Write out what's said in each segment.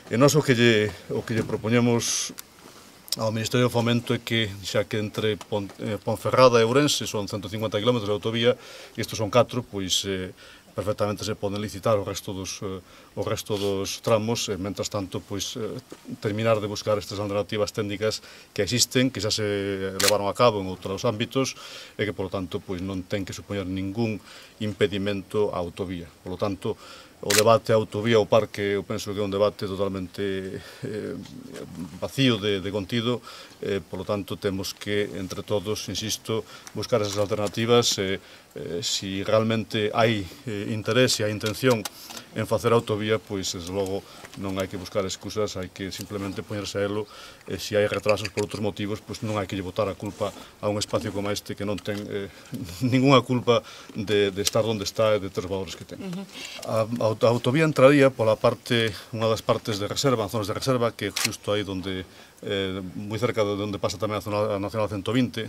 E nós o que lle propoñemos ao Ministerio de Fomento é que, xa que entre Ponferrada e Ourense son 150 km de autovía, e estes son 4, pois perfectamente se poden licitar o resto dos tramos, e, mentras tanto, pois, terminar de buscar estas alternativas técnicas que existen, que xa se levaron a cabo en outros ámbitos, e que, polo tanto, pois, non ten que supoñer ningún impedimento á autovía. Polo tanto, o debate a autovía ou parque, eu penso que é un debate totalmente vacío de contido, polo tanto temos que, entre todos, insisto, buscar esas alternativas. Si realmente hai interés e hai intención en facer autovía, pois, desde logo, non hai que buscar excusas, hai que simplemente poñerse a elo, e se hai retrasos por outros motivos, pois non hai que lle botar a culpa a un espacio como este que non ten ninguna culpa de estar onde está e de ter os valores que ten. A autovía entraría pola parte, unha das partes de reserva, en zonas de reserva, que é justo aí donde, moi cerca de onde pasa tamén a Nacional 120,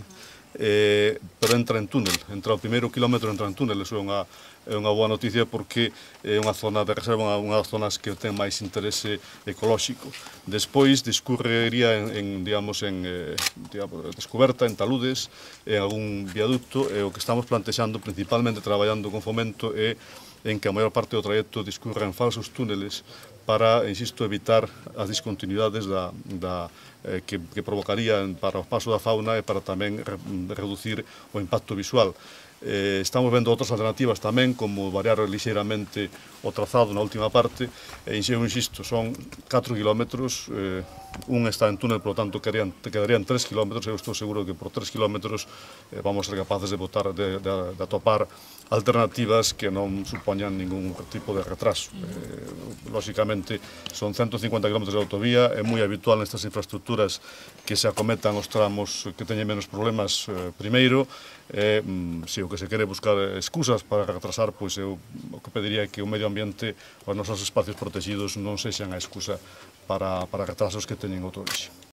pero entra en túnel, entra o primeiro kilómetro entra en túnel, eso é unha boa noticia porque é unha zona de reserva, unha das zonas que ten máis interese ecolóxico. Despois discurrería en descoberta, en taludes, en algún viaducto, e o que estamos plantexando, principalmente traballando con Fomento, é en que a maior parte do trayecto discurra en falsos túneles para, insisto, evitar as discontinuidades que provocarían para o paso da fauna e para tamén reducir o impacto visual. Estamos vendo outras alternativas tamén, como variar lixeiramente o trazado na última parte, e insisto, son 4 kilómetros, un está en túnel, polo tanto quedarían 3 kilómetros, eu estou seguro que por 3 kilómetros vamos ser capaces de atopar alternativas que non supoñan ningún tipo de retraso. Lóxicamente, son 150 km de autovía, é moi habitual nestas infraestructuras que se acometan os tramos que teñen menos problemas primeiro. Se o que se quere buscar excusas para retrasar, pois eu o que pediría é que o medio ambiente, os nosos espacios protegidos, non sexan a excusa para retrasos que teñen outra orixe.